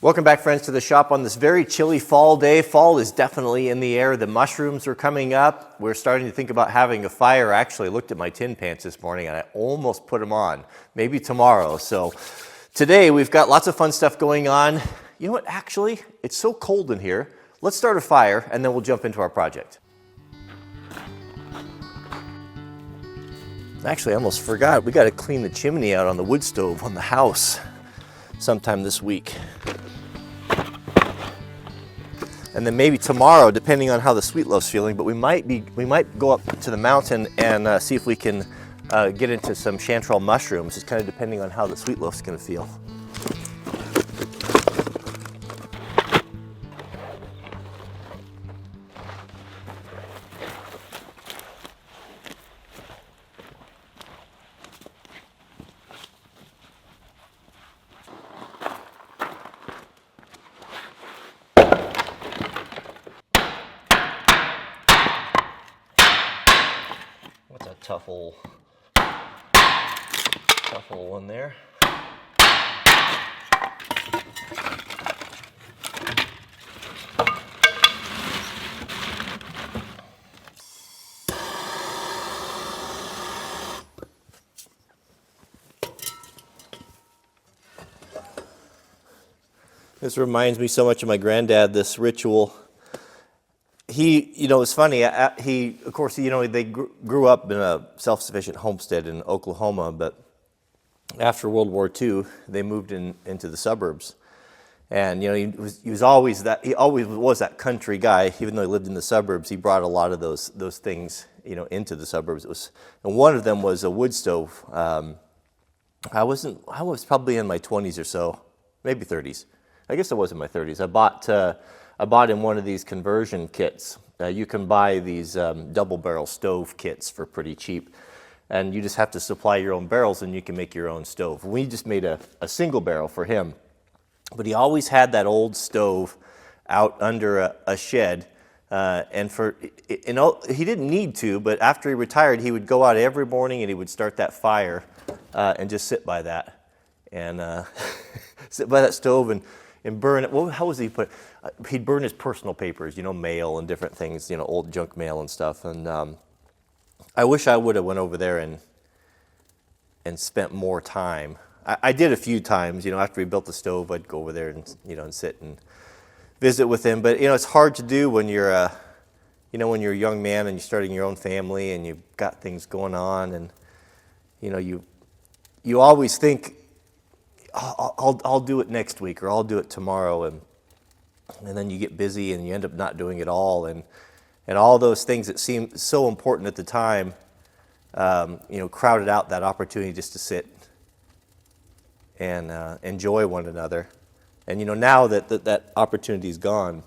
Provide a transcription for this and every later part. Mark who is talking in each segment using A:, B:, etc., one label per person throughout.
A: Welcome back, friends, to the shop on this very chilly fall day. Fall is definitely in the air. The mushrooms are coming up. We're starting to think about having a fire. I actually looked at my tin pants this morning and I almost put them on. Maybe tomorrow. So today we've got lots of fun stuff going on. You know what, actually, it's so cold in here. Let's start a fire and then we'll jump into our project. Actually, I almost forgot. We got to clean the chimney out on the wood stove on the house sometime this week. And then maybe tomorrow, depending on how the sweet loaf's feeling, but we might go up to the mountain and see if we can get into some chanterelle mushrooms, just kind of depending on how the sweet loaf's going to feel. What's a tough old one there. This reminds me so much of my granddad, this ritual. It's funny, of course, they grew up in a self-sufficient homestead in Oklahoma, but after World War II, they moved into the suburbs. And, he always was that country guy. Even though he lived in the suburbs, he brought a lot of those things, into the suburbs. And one of them was a wood stove. I was probably in my 20s or so, maybe 30s. I guess I was in my 30s. I bought in one of these conversion kits. You can buy these double barrel stove kits for pretty cheap. And you just have to supply your own barrels and you can make your own stove. We just made a single barrel for him. But he always had that old stove out under a shed. He didn't need to, but after he retired, he would go out every morning and he would start that fire and just sit by that. And sit by that stove and burn it. Well, how was he put? He'd burn his personal papers, mail and different things, old junk mail and stuff. And I wish I would have went over there and spent more time. I did a few times, after we built the stove, I'd go over there and sit and visit with him. But it's hard to do when you're when you're a young man and you're starting your own family and you've got things going on, and you always think, I'll do it next week or I'll do it tomorrow, and then you get busy and you end up not doing it all, and all those things that seemed so important at the time, crowded out that opportunity just to sit and enjoy one another. And now that opportunity's gone,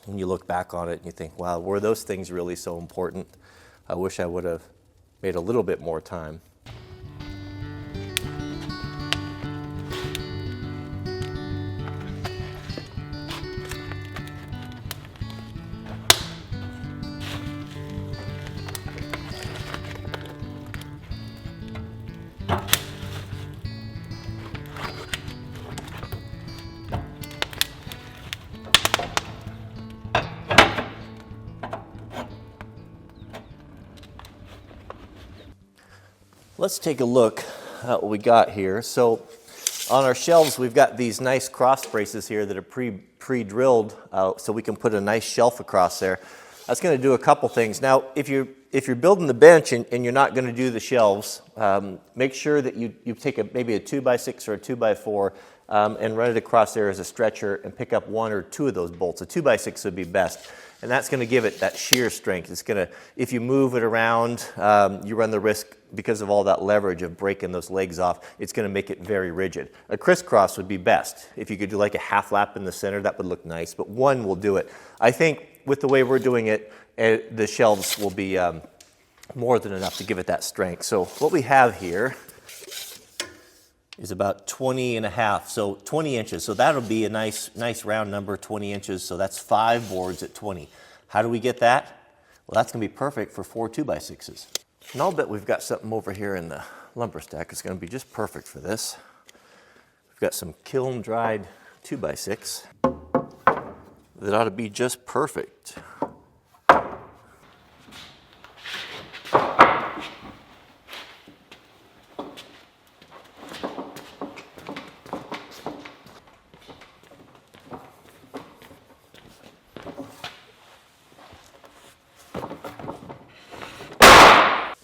A: when you look back on it and you think, wow, were those things really so important? I wish I would have made a little bit more time. Let's take a look at what we got here. So on our shelves, we've got these nice cross braces here that are pre-drilled so we can put a nice shelf across there. That's going to do a couple things. Now, if you're building the bench and you're not going to do the shelves, make sure that you take maybe a 2x6 or a 2x4 and run it across there as a stretcher and pick up one or two of those bolts. A 2x6 would be best. And that's going to give it that shear strength. It's going to, if you move it around, you run the risk, because of all that leverage of breaking those legs off, it's going to make it very rigid. A crisscross would be best. If you could do like a half lap in the center, that would look nice, but one will do it. I think with the way we're doing it, the shelves will be more than enough to give it that strength. So what we have here is about 20 and a half, so 20 inches. So that'll be a nice round number, 20 inches. So that's 5 boards at 20. How do we get that? Well, that's going to be perfect for 4 2x6s. And I'll bet we've got something over here in the lumber stack. It's going to be just perfect for this. We've got some kiln dried 2x6 that ought to be just perfect.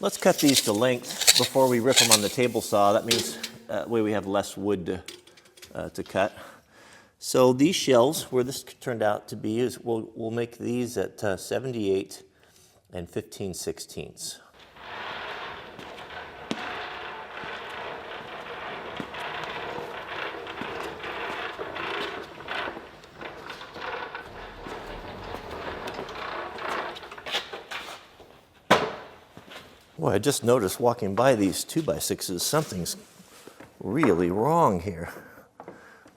A: Let's cut these to length before we rip them on the table saw. That means that way we have less wood to cut. So these shelves, where this turned out to be, is we'll make these at 78 and 15/16. Boy, I just noticed walking by these 2x6s, something's really wrong here.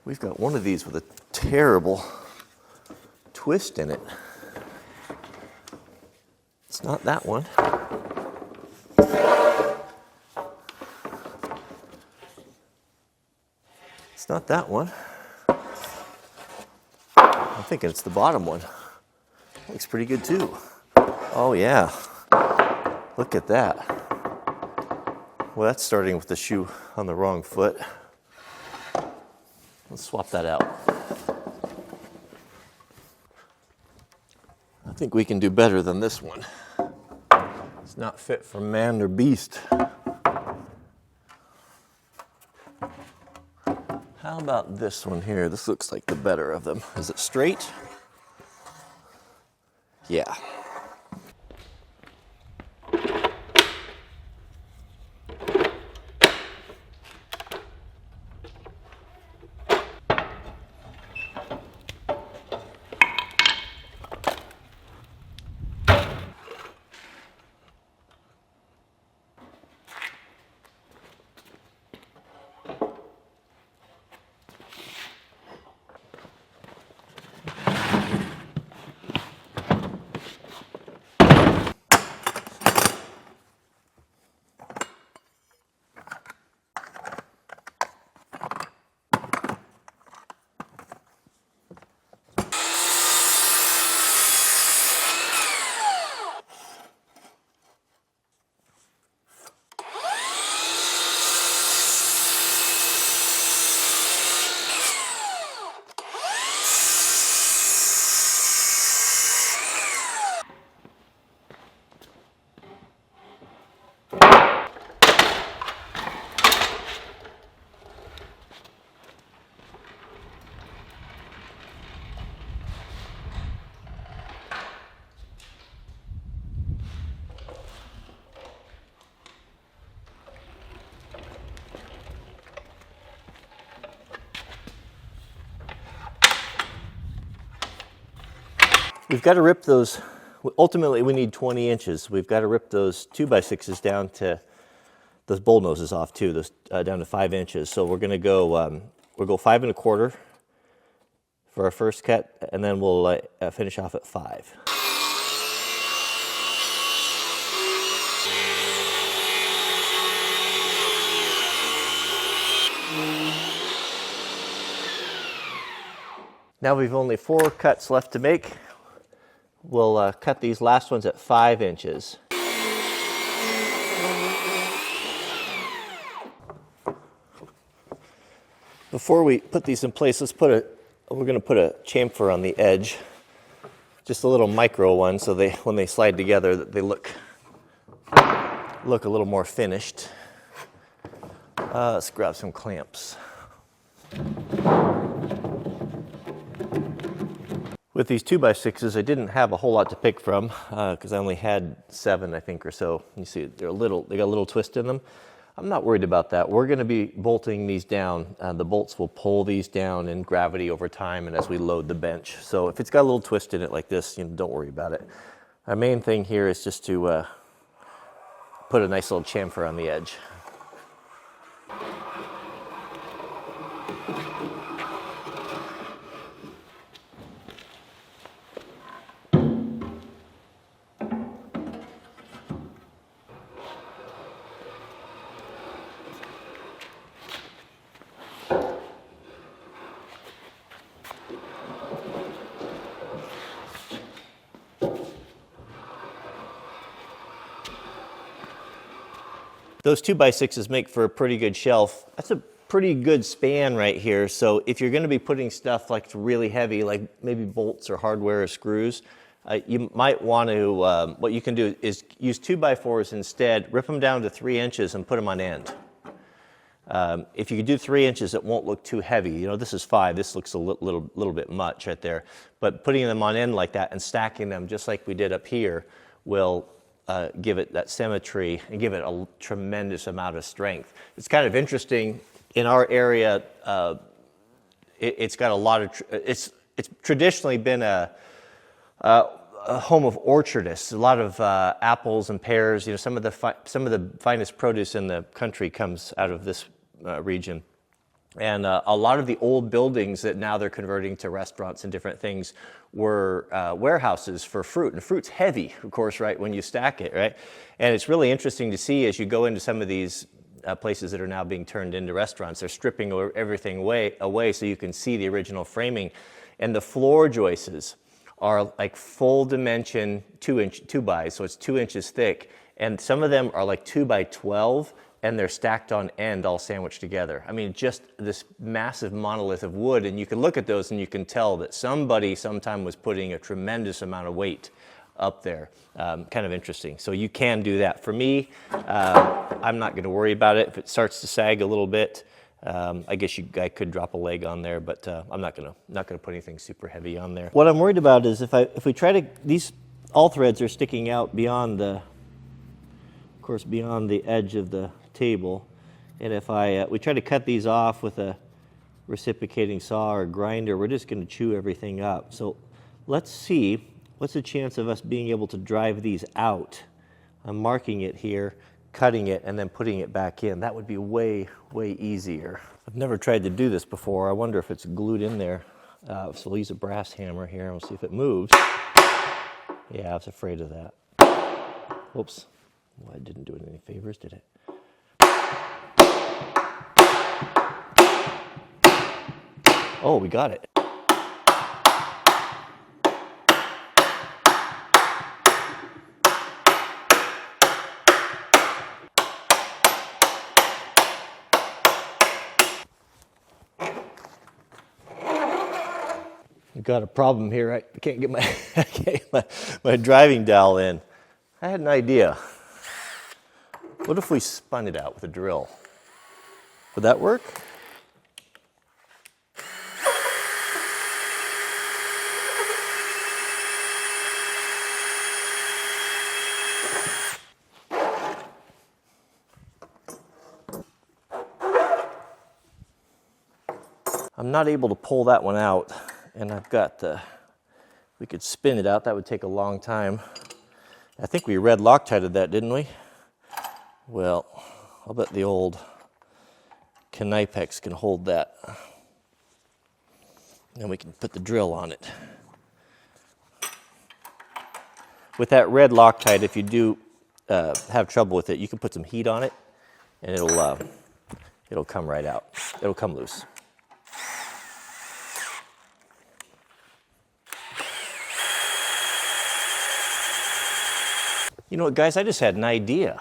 A: We've got one of these with a terrible twist in it. It's not that one. It's not that one. I'm thinking it's the bottom one. Looks pretty good too. Oh yeah. Look at that. Well, that's starting with the shoe on the wrong foot. Let's swap that out. I think we can do better than this one. It's not fit for man or beast. How about this one here? This looks like the better of them. Is it straight? Yeah. We've got to rip those, ultimately we need 20 inches. We've got to rip those 2x6s down to, those bowl noses off too, those down to 5 inches. So we're going to go, we'll go 5 1/4 for our first cut, and then we'll finish off at 5. Now we've only 4 cuts left to make. We'll cut these last ones at 5 inches. Before we put these in place, we're going to put a chamfer on the edge, just a little micro one, so when they slide together, they look a little more finished. Let's grab some clamps. With these 2x6s, I didn't have a whole lot to pick from because I only had 7, I think, or so. You see, they got a little twist in them. I'm not worried about that. We're going to be bolting these down. The bolts will pull these down in gravity over time and as we load the bench. So if it's got a little twist in it like this, don't worry about it. Our main thing here is just to put a nice little chamfer on the edge. those 2x6s make for a pretty good shelf. That's a pretty good span right here. So if you're going to be putting stuff like really heavy, like maybe bolts or hardware or screws, you might want to, what you can do is use 2x4s instead, rip them down to 3 inches and put them on end. If you could do 3 inches, it won't look too heavy. You know, this is 5, this looks a little bit much right there. But putting them on end like that and stacking them just like we did up here will give it that symmetry and give it a tremendous amount of strength. It's kind of interesting. In our area, it's got a lot of, it's traditionally been a home of orchardists. A lot of apples and pears. You know, some of the finest produce in the country comes out of this region. And a lot of the old buildings that now they're converting to restaurants and different things were warehouses for fruit. And fruit's heavy, of course, right, when you stack it, right? And it's really interesting to see as you go into some of these places that are now being turned into restaurants. They're stripping everything away so you can see the original framing. And the floor joists are like full dimension 2x, so it's 2 inches thick. And some of them are like 2x12, and they're stacked on end, all sandwiched together. I mean, just this massive monolith of wood, and you can look at those and you can tell that somebody sometime was putting a tremendous amount of weight up there. Kind of interesting. So you can do that. For me, I'm not going to worry about it. If it starts to sag a little bit, I guess I could drop a leg on there, but I'm not going to put anything super heavy on there. What I'm worried about is if we try to, these all threads are sticking out beyond the, of course, beyond the edge of the table, and if we try to cut these off with a reciprocating saw or grinder, we're just going to chew everything up. So let's see. What's the chance of us being able to drive these out? I'm marking it here, cutting it, and then putting it back in. That would be way, way easier. I've never tried to do this before. I wonder if it's glued in there. So we'll use a brass hammer here, and we'll see if it moves. Yeah, I was afraid of that. Whoops. Well, I didn't do it any favors, did it? Oh, we got it. I've got a problem here. I can't get my driving dowel in. I had an idea. What if we spun it out with a drill? Would that work? I'm not able to pull that one out, and I've got we could spin it out. That would take a long time. I think we red Loctited that, didn't we? Well, I'll bet the old Knipex can hold that. Then we can put the drill on it. With that red Loctite, if you do have trouble with it, you can put some heat on it, and it'll come right out. It'll come loose. You know what, guys, I just had an idea.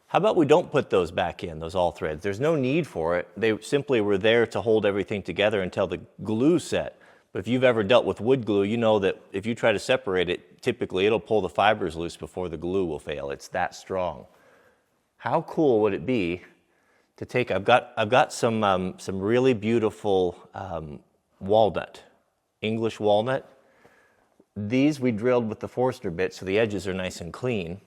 A: How about we don't put those back in, those all threads? There's no need for it. They simply were there to hold everything together until the glue set. But if you've ever dealt with wood glue, you know that if you try to separate it, typically it'll pull the fibers loose before the glue will fail. It's that strong. How cool would it be to take, I've got some really beautiful walnut, English walnut. These we drilled with the Forstner bit so the edges are nice and clean.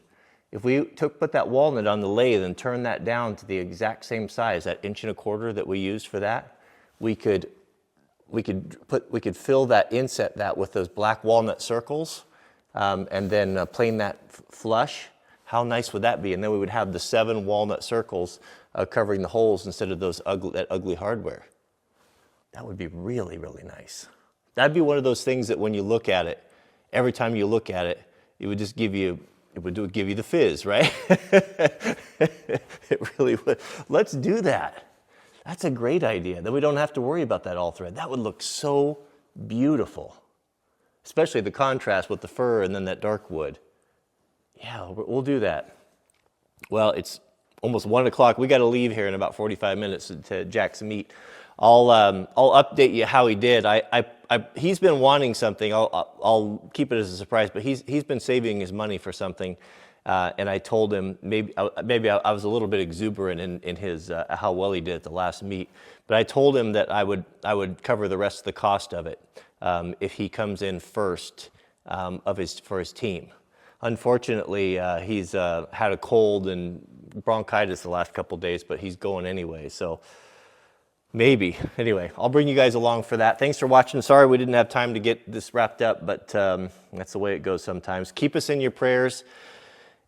A: If we put that walnut on the lathe and turn that down to the exact same size, that 1.25 inch that we used for that, we could fill that, inset that with those black walnut circles, and then plane that flush. How nice would that be? And then we would have the 7 walnut circles covering the holes instead of that ugly hardware. That would be really, really nice. That'd be one of those things that when you look at it, every time you look at it, it would just give you the fizz, right? It really would. Let's do that. That's a great idea. Then we don't have to worry about that all thread. That would look so beautiful, especially the contrast with the fur and then that dark wood. Yeah, we'll do that. Well, it's almost 1 o'clock. We got to leave here in about 45 minutes to Jack's meet. I'll update you how he did. He's been wanting something. I'll keep it as a surprise, but he's been saving his money for something, and I told him maybe I was a little bit exuberant in his how well he did at the last meet, but I told him that I would cover the rest of the cost of it if he comes in first for his team. Unfortunately, he's had a cold and bronchitis the last couple days, but he's going anyway, so maybe. Anyway, I'll bring you guys along for that. Thanks for watching. Sorry we didn't have time to get this wrapped up, but that's the way it goes sometimes. Keep us in your prayers,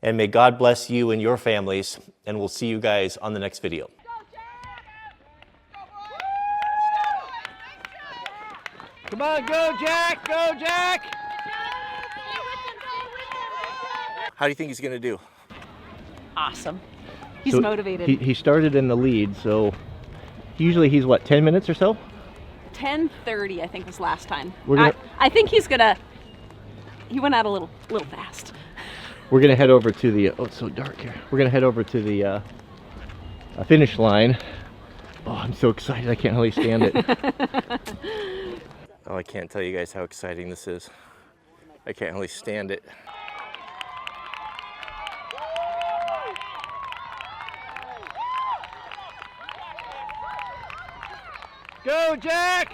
A: and may God bless you and your families, and we'll see you guys on the next video. Come on, go Jack! Go Jack! How do you think he's going to do?
B: Awesome. He's motivated.
A: He started in the lead, so usually he's what, 10 minutes or so?
B: 10:30, I think was last time. I think he's gonna. He went out a little fast.
A: We're gonna head over to the. Oh, it's so dark here. We're gonna head over to the finish line. Oh, I'm so excited! I can't really stand it. Oh, I can't tell you guys how exciting this is. I can't really stand it. Go, Jack!